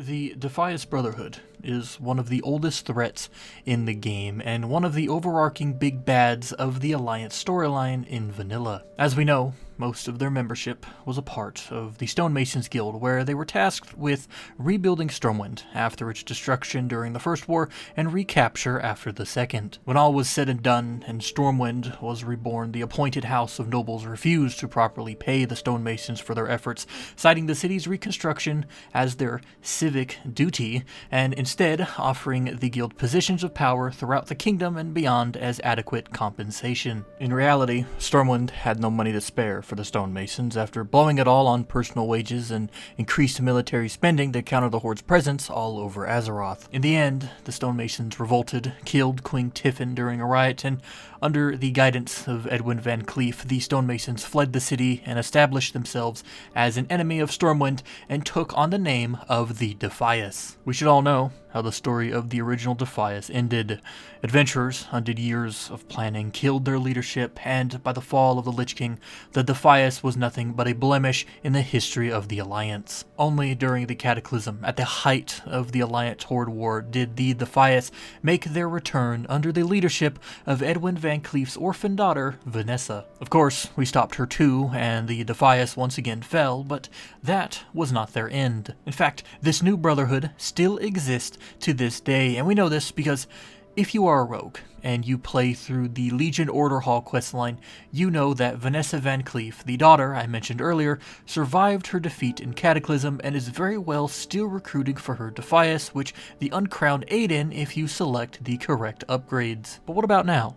The Defias Brotherhood is one of the oldest threats in the game and one of the overarching big bads of the Alliance storyline in vanilla. As we know, most of their membership was a part of the Stonemasons Guild, where they were tasked with rebuilding Stormwind after its destruction during the First War and recapture after the Second. When all was said and done and Stormwind was reborn, the appointed House of Nobles refused to properly pay the Stonemasons for their efforts, citing the city's reconstruction as their civic duty, and instead offering the guild positions of power throughout the kingdom and beyond as adequate compensation. In reality, Stormwind had no money to spare for the Stonemasons after blowing it all on personal wages and increased military spending to counter the Horde's presence all over Azeroth. In the end, the Stonemasons revolted, killed Queen Tiffin during a riot, and under the guidance of Edwin Van Cleef, the Stonemasons fled the city and established themselves as an enemy of Stormwind and took on the name of the Defias. We should all know how the story of the original Defias ended. Adventurers, undid years of planning, killed their leadership, and by the fall of the Lich King, the Defias was nothing but a blemish in the history of the Alliance. Only during the Cataclysm, at the height of the Alliance-Horde War, did the Defias make their return under the leadership of Edwin Van Cleef's orphan daughter, Vanessa. Of course, we stopped her too, and the Defias once again fell, but that was not their end. In fact, this new brotherhood still exists to this day, and we know this because if you are a rogue and you play through the Legion Order Hall questline, you know that Vanessa Van Cleef, the daughter I mentioned earlier, survived her defeat in Cataclysm and is very well still recruiting for her Defias, which the uncrowned aid in if you select the correct upgrades. But what about now?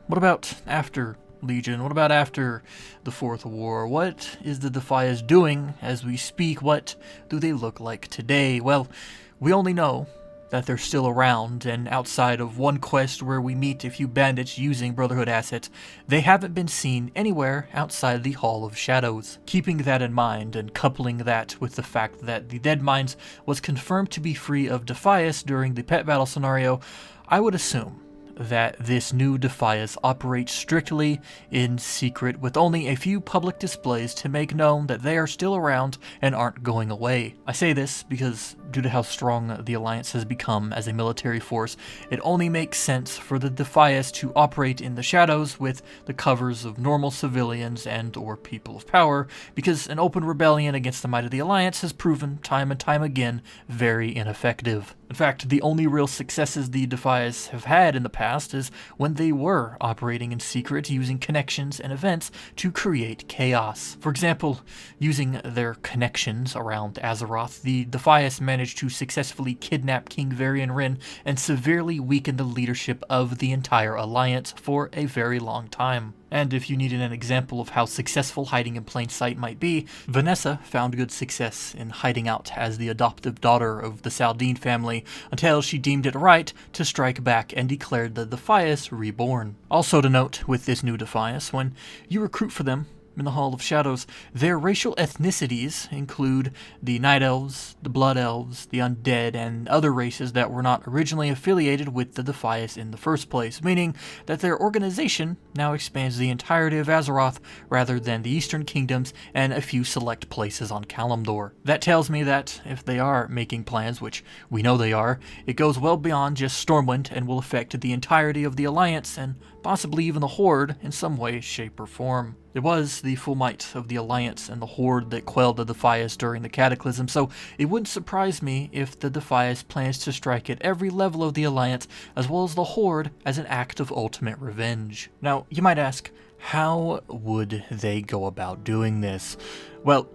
What about after Legion? What about after the Fourth War? What is the Defias doing as we speak? What do they look like today? Well, we only know that they're still around, and outside of one quest where we meet a few bandits using Brotherhood assets, they haven't been seen anywhere outside the Hall of Shadows. Keeping that in mind, and coupling that with the fact that the Dead Mines was confirmed to be free of Defias during the pet battle scenario, I would assume that this new Defias operates strictly in secret, with only a few public displays to make known that they are still around and aren't going away. I say this because due to how strong the Alliance has become as a military force, it only makes sense for the Defias to operate in the shadows with the covers of normal civilians and or people of power, because an open rebellion against the might of the Alliance has proven time and time again very ineffective. In fact, the only real successes the Defias have had in the past is when they were operating in secret, using connections and events to create chaos. For example, using their connections around Azeroth, the Defias managed to successfully kidnap King Varian Wrynn and severely weaken the leadership of the entire Alliance for a very long time. And if you needed an example of how successful hiding in plain sight might be, Vanessa found good success in hiding out as the adoptive daughter of the Saldine family until she deemed it right to strike back and declared the Defias reborn. Also to note with this new Defias, when you recruit for them in the Hall of Shadows, their racial ethnicities include the Night Elves, the Blood Elves, the Undead, and other races that were not originally affiliated with the Defias in the first place, meaning that their organization now expands the entirety of Azeroth rather than the Eastern Kingdoms and a few select places on Kalimdor. That tells me that if they are making plans, which we know they are, it goes well beyond just Stormwind and will affect the entirety of the Alliance and possibly even the Horde in some way, shape, or form. It was the full might of the Alliance and the Horde that quelled the Defias during the Cataclysm, so it wouldn't surprise me if the Defias plans to strike at every level of the Alliance as well as the Horde as an act of ultimate revenge. Now, you might ask, how would they go about doing this? Well,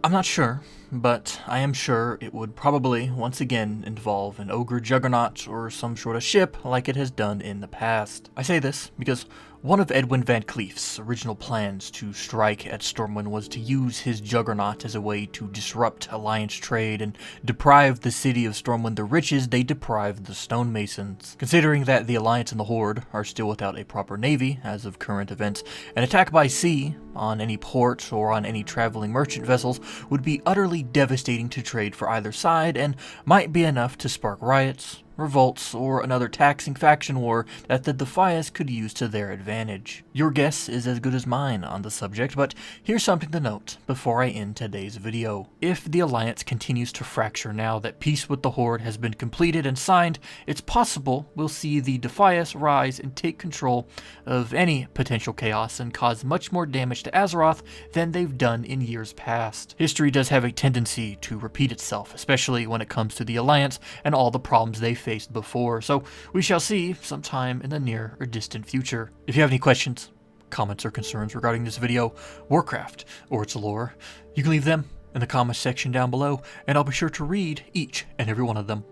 I'm not sure, but I am sure it would probably once again involve an ogre juggernaut or some sort of ship like it has done in the past. I say this because one of Edwin Van Cleef's original plans to strike at Stormwind was to use his juggernaut as a way to disrupt Alliance trade and deprive the city of Stormwind the riches they deprived the Stonemasons. Considering that the Alliance and the Horde are still without a proper navy as of current events, an attack by sea on any port or on any traveling merchant vessels would be utterly devastating to trade for either side and might be enough to spark riots, revolts, or another taxing faction war that the Defias could use to their advantage. Your guess is as good as mine on the subject, but here's something to note before I end today's video. If the Alliance continues to fracture now that peace with the Horde has been completed and signed, it's possible we'll see the Defias rise and take control of any potential chaos and cause much more damage to Azeroth than they've done in years past. History does have a tendency to repeat itself, especially when it comes to the Alliance and all the problems they faced before, so we shall see sometime in the near or distant future. If you have any questions, comments, or concerns regarding this video, Warcraft, or its lore, you can leave them in the comments section down below, and I'll be sure to read each and every one of them.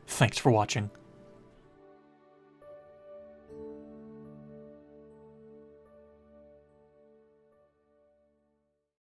Thanks for watching.